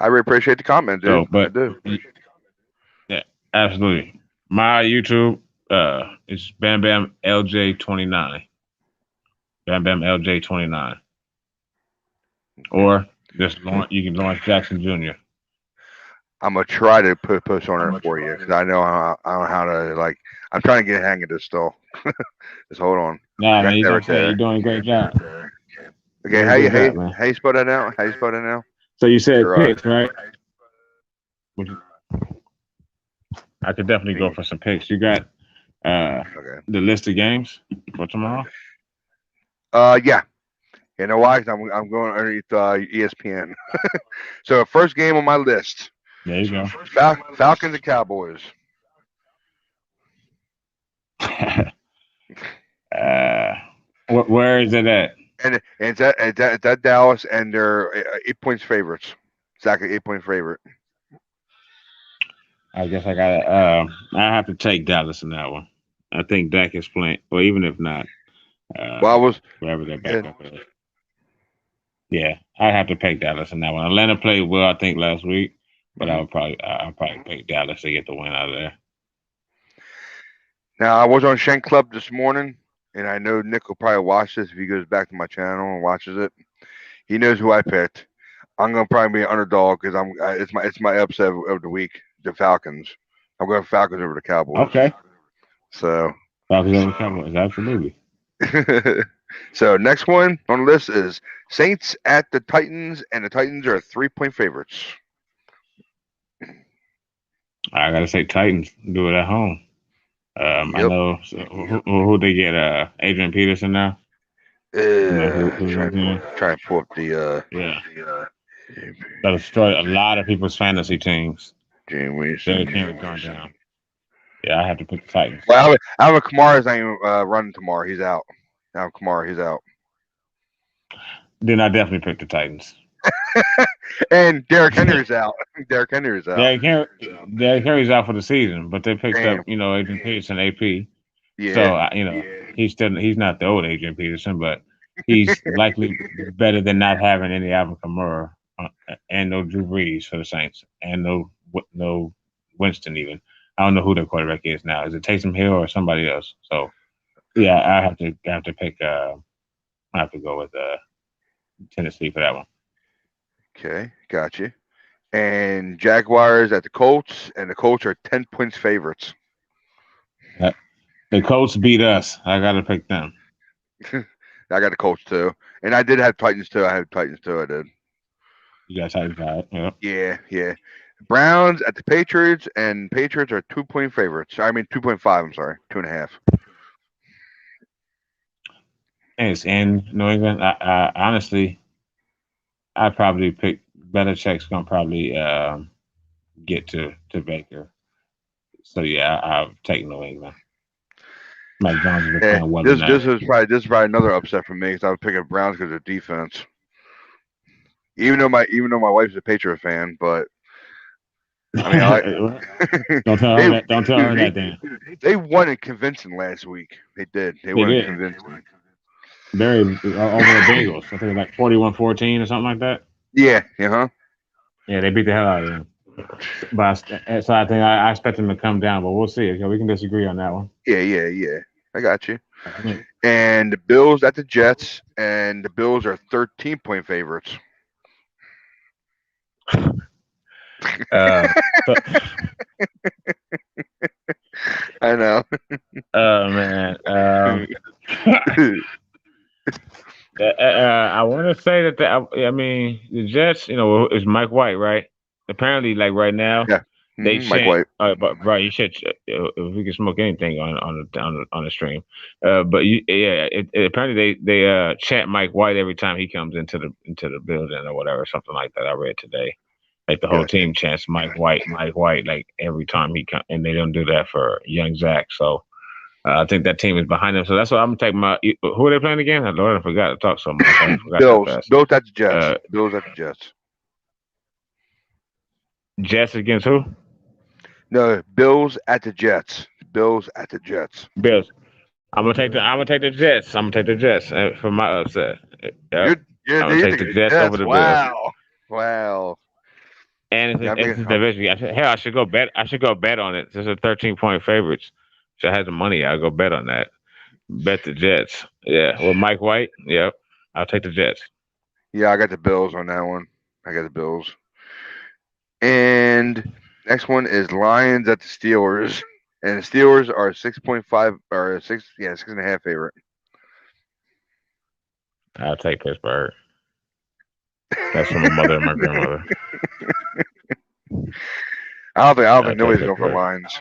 I really appreciate the comment, dude. So, I but do. yeah, absolutely. My YouTube is Bam Bam LJ29. Bam Bam LJ29. Or just you can Lawrence Jackson Jr. I'm gonna try to put push on it for you because I know how to like. I'm trying to get a hang of this still. Just hold on. Nah, man, Got you that know what right I'm saying? You're there. doing a great job. You're Okay, doing a great job, man. how you spell that out? How you spell that now? So you said Gerard. picks, right? I could definitely go for some picks. You got Okay. the list of games for tomorrow? Yeah. You know why? 'Cause I'm going underneath ESPN. So first game on my list: There you go. Falcons and Cowboys. uh, where is it at? And it's at Dallas, and they're 8 points favorites. Exactly 8 point favorite. I guess I gotta. I have to take Dallas in that one. I think Dak is playing, or even if not, Well, I was wherever their yeah, backup is. Yeah, I have to pick Dallas in that one. Atlanta played well, I think, last week, but mhm. I'll probably pick Dallas to get the win out of there. Now I was on Shank Club this morning, and I know Nick will probably watch this if he goes back to my channel and watches it. He knows who I picked. I'm gonna probably be an underdog because it's my upset of the week. The Falcons. I'm going Falcons over the Cowboys. Okay, So Falcons over Cowboys, absolutely. so next one on the list is Saints at the Titans, and the Titans are 3 point favorites. I gotta say Titans do it at home. I Yep. know who they get. Adrian Peterson now. You know who's on Trying the team? to pull up Yeah, the that destroyed a lot of people's fantasy teams. James Their Wilson. team is going down. Yeah, I have to pick the Titans. Well, Alvin Kamara's not even running tomorrow. He's out. Alvin Kamara, he's out. Then I definitely pick the Titans. And Derrick Henry's out. Derrick Henry's out. Derrick Henry's out for the season, but they picked up, Damn. Adrian Peterson, AP. So Yeah. he's not the old Adrian Peterson, but he's likely better than not having any Alvin Kamara and no Drew Brees for the Saints and no Winston even. I don't know who their quarterback is now. Is it Taysom Hill or somebody else? So yeah, I have to pick. I have to go with Tennessee for that one. Okay, got you. And Jaguars at the Colts, and the Colts are 10 points favorites. The Colts beat us. I got to pick them. I got the Colts too, and I did have Titans too. I had Titans too. I did. You guys have it. Yeah. Yeah. Browns at the Patriots, and Patriots are 2 point favorites. I mean 2.5. I'm sorry, 2.5. And it's in New England. I honestly, I probably pick Belichick's gonna probably get to Baker. So yeah, I'll take New England. Mike Jones has been Yeah, playing well this enough. this is probably another upset for me because I was picking Browns because of defense. Even though my wife's a Patriot fan, but I mean, Don't tell her that. Don't tell her that. Then they won it convincing last week. They did. They won it did. convincing. Very over the Bengals. I think it was like 41-14 or something like that. Yeah. Uh-huh. Yeah, they beat the hell out of them. But so I think I expect them to come down, but we'll see. Okay, we can disagree on that one. Yeah. I got you. Yeah. And the Bills at the Jets, and the Bills are 13 point favorites. Uh, I know. oh man. I want to say that I mean the Jets. Is Mike White, right? Apparently, like right now, Yeah. they Mike White. but right, you should if we can smoke anything on the stream. But apparently they chant Mike White every time he comes into the building or whatever, something like that. I read today. Like the whole Gotcha. team chants Mike White, like every time he comes, and they don't do that for young Zach. So I think that team is behind him. So that's what I'm taking my. Who are they playing again? Lord, I forgot to talk so much. I forgot that Bills. fast. Bills at the Jets. Uh, Bills at the Jets. Jets against who? No, Bills at the Jets. Bills at the Jets. Bills. I'm gonna take the Jets. I'm gonna take the Jets for my upset. Yep. You're I'm gonna you take think the of the Jets over Jets? the Bills. Wow. Wow. And Yeah, I'm it's thinking. a division. Hell, I should go bet. I should go bet on it. There's a 13-point favorites. So I had the money. I'll go bet on that. Bet the Jets. Yeah. With Mike White. Yep. I'll take the Jets. Yeah, I got the Bills on that one. I got the Bills. And next one is Lions at the Steelers. And the Steelers are 6.5 or 6.5 favorite. I'll take Pittsburgh. That's from my mother and my grandmother. I don't I'll think take nobody's going for Pittsburgh. Lions.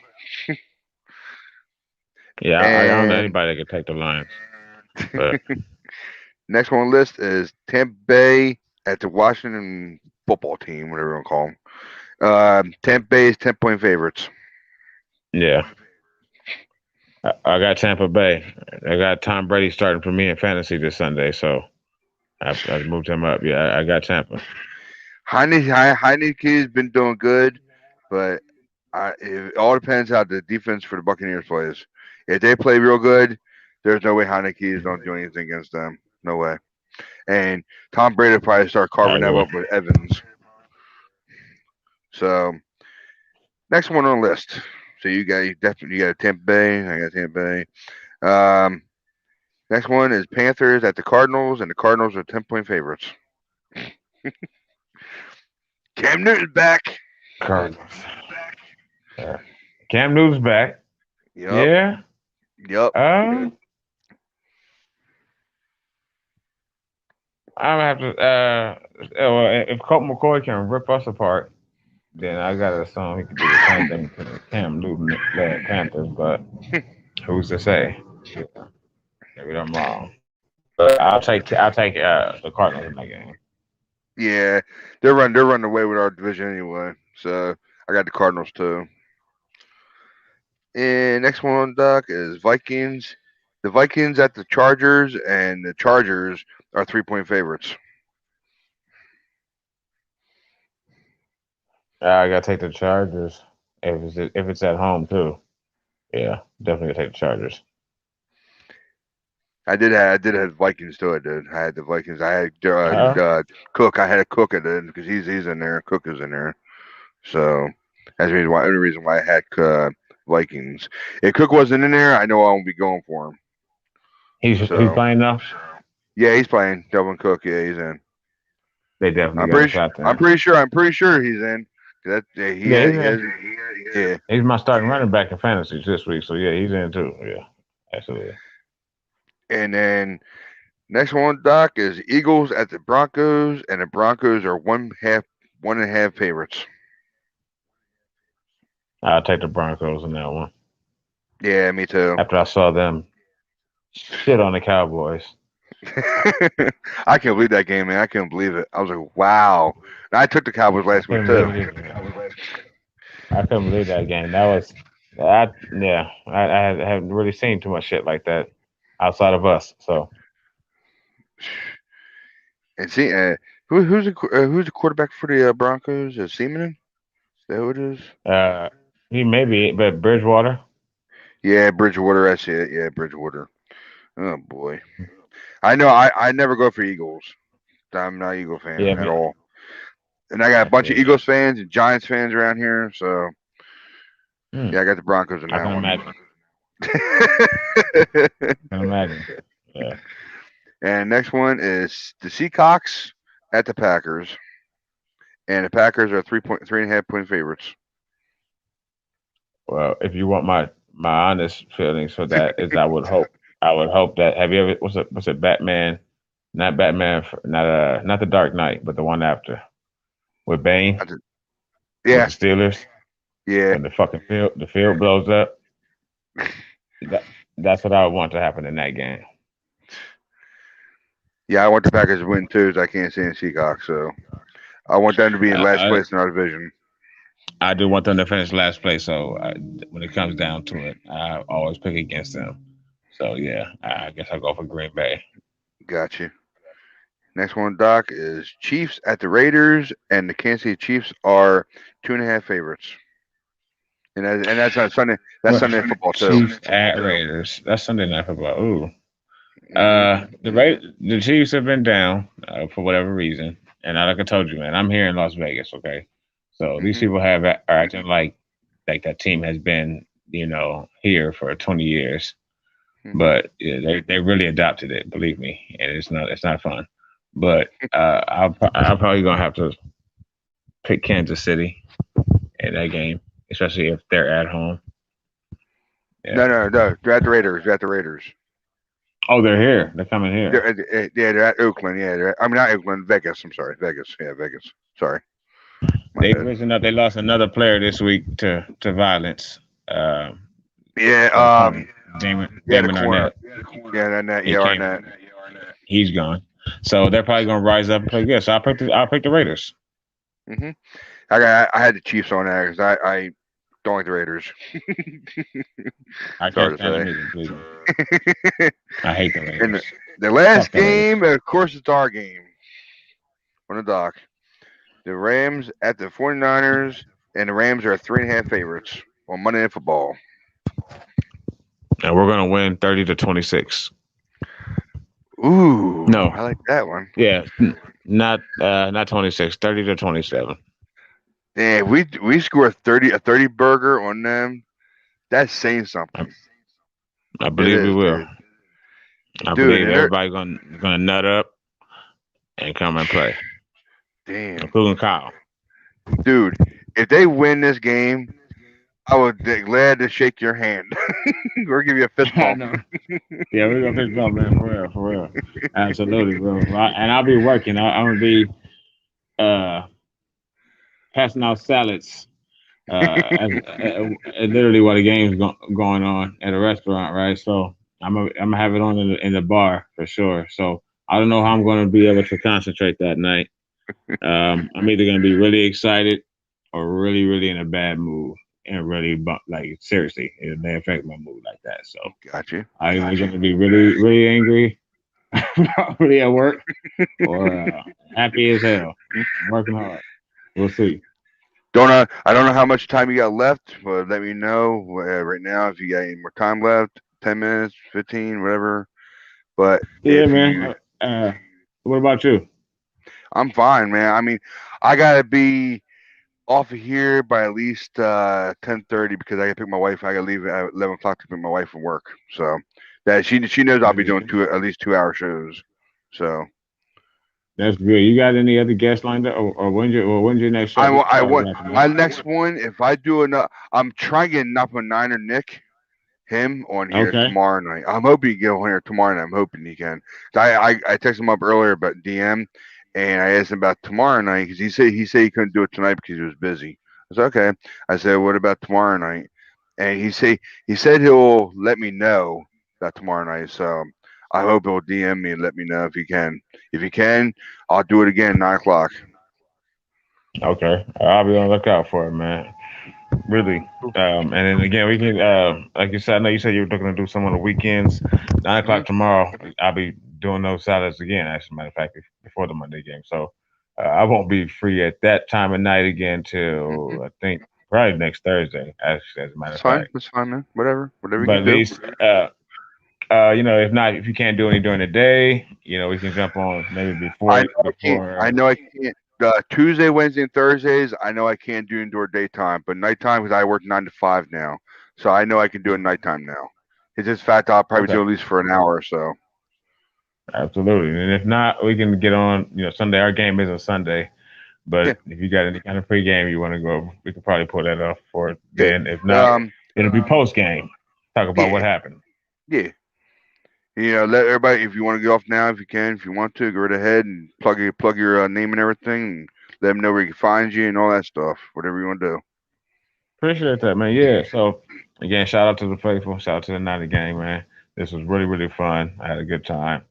Yeah, I don't know And anybody that could take the Lions. But next one on the list is Tampa Bay at the Washington football team, whatever you want to call them. Tampa Bay is 10-point favorites. yeah, I got Tampa Bay. I got Tom Brady starting for me in fantasy this Sunday, so I've moved him up. Yeah, I got Tampa. Heineke's been doing good, but it all depends how the defense for the Buccaneers plays. If they play real good, there's no way Heineke's don't do anything against them. No way. And Tom Brady will probably start I carving them agree. up with Evans. So next one on the list. So you got Tampa Bay. I got Tampa Bay. Next one is Panthers at the Cardinals, and the Cardinals are 10-point favorites. Cam Newton's back. Cardinals. Yeah. Cam Newton's back. Yep. Yeah. Yep. I'm gonna have to. Well, if Colt McCoy can rip us apart, then I gotta assume he could do the same thing to the Cam Newton led Panthers. But who's to say? Maybe I'm wrong. But I'll take the Cardinals in that game. Yeah, they're running away with our division anyway. So I got the Cardinals too. And next one on dock is Vikings. The Vikings at the Chargers, and the Chargers are 3-point favorites. I gotta take the Chargers if it's at home too. Yeah, definitely gotta take the Chargers. I did have Vikings too. I had the Vikings. I had Uh, Cook. I had a Cook at it because he's in there. Cook is in there. So that's the only reason why I had Vikings. If Cook wasn't in there, I know I won't be going for him. he's So playing now. yeah, he's playing. Delvin Cook. Yeah, he's in. They definitely got a shot there. I'm pretty sure he's in. That He's my starting running back in fantasy this week, so yeah, he's in too. Yeah, absolutely. And then next one, Doc, is Eagles at the Broncos, and the Broncos are 1.5 favorites. I'll take the Broncos in that one. Yeah, me too. After I saw them shit on the Cowboys. I can't believe that game, man. I couldn't believe it. I was like, wow. And I took the Cowboys last week too. I couldn't believe that game. I haven't really seen too much shit like that outside of us. So, and see, who's the quarterback for the Broncos? Is Seaman? Is that who it is? he may be, but Bridgewater. Yeah, Bridgewater. I see it. Yeah, Bridgewater. Oh boy. I know. I never go for Eagles. I'm not an Eagle fan at all. And I got a bunch of Eagles fans and Giants fans around here, so yeah, I got the Broncos in that one. I can imagine. Yeah. And next one is the Seahawks at the Packers, and the Packers are 3.5 point favorites. Well, if you want my honest feelings for that, is I would hope that have you ever was it Batman? Not Batman, not the Dark Knight, but the one after with Bane. Yeah, with the Steelers. Yeah, when the field blows up. That's what I would want to happen in that game. Yeah, I want the Packers to win too. I can't see the Seahawks, so I want them to be in last I, place in our division. I do want them to finish last place. So when it comes down to it, I always pick against them. So yeah, I guess I'll go for Green Bay. Got you. Next one, Doc, is Chiefs at the Raiders, and the Kansas City Chiefs are 2.5 favorites. And that's on Sunday. That's Well, Sunday football too. Chiefs at Raiders. That's Sunday night football. Ooh. Hmm. The Chiefs have been down for whatever reason, and like I told you, man, I'm here in Las Vegas. Okay, so these Hmm. people are acting like that team has been here for 20 years, Hmm. but yeah, they really adopted it. Believe me, and it's not fun. But I'm probably gonna have to pick Kansas City in that game, especially if they're at home. Yeah. No. They're at the Raiders. They're at the Raiders. Oh, they're here. They're coming here. Yeah, they're at Oakland. Yeah, I mean not Oakland, Vegas. I'm sorry, Vegas. Yeah, Vegas. Sorry, my They've bad. risen up. They lost another player this week to violence. Uh, Yeah. the corner, The Damon corner. Arnett. Yeah, Arnett. He Yeah, came. Arnett. He's gone. So they're probably going to rise up and play good. So I'll pick the Raiders. Hmm. I had the Chiefs on that because I don't like the Raiders. I can't Sorry stand them to either. Believe me. say. I hate the And Raiders. the last Fuck the Raiders. game, of course, it's our game on the dock. The Rams at the 49ers, and the Rams are 3.5 favorites on Monday Night Football. And we're going to win 30-26. Ooh, No. I like that one. Yeah. Not 26. 30-27. Yeah, we score a 30 burger on them. That's saying I, something. I It believe we is, will. dude. I Dude, believe and they're everybody gonna nut up and come and play, damn, including Kyle. dude. If they win this game, I would be glad to shake your hand or give you a fist I bump. know. Yeah, we're gonna pick up, man, for real, absolutely, bro. And I'll be working. I'm gonna be uh passing out salads. Literally while the game's going on at a restaurant, right? So I'm gonna have it on in the bar for sure. So I don't know how I'm gonna be able to concentrate that night. I'm either gonna be really excited or really, really in a bad mood and really, like seriously, it may affect my mood like that. So Got you. I'm either gonna be really, really angry, really at work, or happy as hell. I'm working hard. We'll see. Don't know. I don't know how much time you got left, but let me know right now if you got any more time left. 10 minutes, 15, whatever. But Yeah, if man. you, What about you? I'm fine, man. I mean, I gotta be off of here by at least 10:30 because I gotta pick my wife. I gotta leave at 11 o'clock to pick my wife from work. So that she knows I'll be doing at least 2 hour shows. So That's good. You got any other guests lined up, or when's your next show? I Sorry, want Anthony. my next one. If I do enough, I'm trying to get enough of Niner Nick him on here Okay. tomorrow night. I'm hoping he can get on here tomorrow night. I'm hoping he can. I texted him up earlier about DM, and I asked him about tomorrow night because he said he couldn't do it tonight because he was busy. I said okay. I said what about tomorrow night? And he said he'll let me know about tomorrow night. So I hope he'll DM me and let me know if he can. If he can, I'll do it again 9 o'clock. Okay. I'll be on the lookout for it, man. Really. And then again, we can, like you said, I know you said you were looking to do some on the weekends. 9 o'clock Hmm. tomorrow, I'll be doing those salads again. Actually, matter of fact, before the Monday game. So I won't be free at that time of night again Hmm. till I think probably next Thursday. Actually, as a matter That's of fine. fact. That's fine, man. Whatever you But can at do. least, if not, if you can't do any during the day, we can jump on maybe I before know I can't. I before. know I can't. Tuesday, Wednesday, and Thursdays. I know I can't do indoor daytime, but nighttime because I work 9 to 5 now, so I know I can do it nighttime now. It's just fact I'll probably Okay, do at least for an hour or so. absolutely. And if not, we can get on. Sunday. Our game isn't Sunday, Yeah, but if you got any kind of pregame you want to go, we could probably pull that off for yeah, then. If not, um, it'll be post game. Talk about yeah, what happened. yeah. Let everybody. If you want to get off now, if you can, if you want to, go right ahead and plug your name and everything, and let them know where you can find you and all that stuff. Whatever you want to do. Appreciate that, man. Yeah. So again, shout out to the faithful. Shout out to the 90 gang, man. This was really, really fun. I had a good time.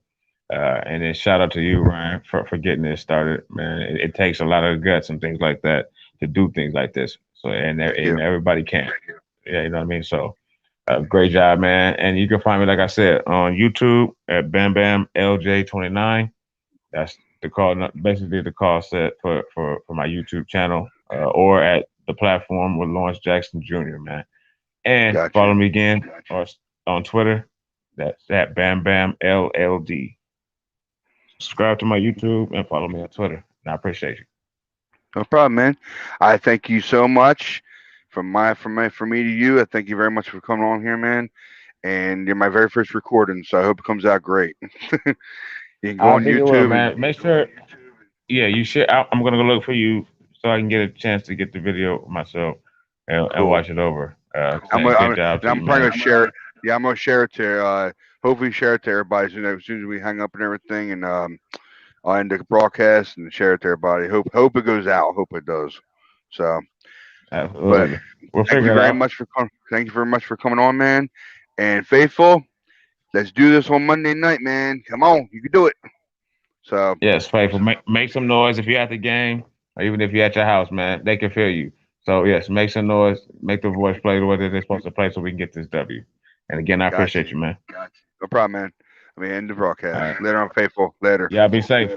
And then shout out to you, Ryan, for getting this started, man. It takes a lot of guts and things like that to do things like this. So Thank and you. everybody can't. Yeah, you know what I mean. So great job, man. And you can find me, like I said, on YouTube at Bam Bam LJ29. That's the call, basically the call set for my YouTube channel, or at the platform with Lawrence Jackson Jr. Man. And follow Gotcha. me again or on Twitter. That's at Bam Bam LLD. Subscribe to my YouTube and follow me on Twitter. And I appreciate you. No problem, man. I thank you so much. From me to you, I thank you very much for coming on here, man. And you're my very first recording, so I hope it comes out great. You can go I on think it will, YouTube and man. Make sure, yeah, you share. I'm gonna go look for you so I can get a chance to get the video myself and cool. watch it over. I'm Saying gonna, good I'm, job to I'm you, probably man. gonna share it. Yeah, I'm gonna share it to hopefully share it to everybody as soon as we hang up and everything, and I'll end the broadcast and share it to everybody. Hope it goes out. Hope it does. So, but Absolutely. We'll thank figure you it very out. much for coming. Thank you very much for coming on, man. And faithful, let's do this on Monday night, man. Come on, you can do it. So, Yes, faithful. Make some noise if you're at the game, or even if you're at your house, man. They can feel you. So yes, make some noise. Make the voice play the way that they're supposed to play, so we can get this W. And again, I got appreciate you. you, man. No problem, man. I mean, end the All broadcast. right. Later on, faithful. Later. Y'all be safe.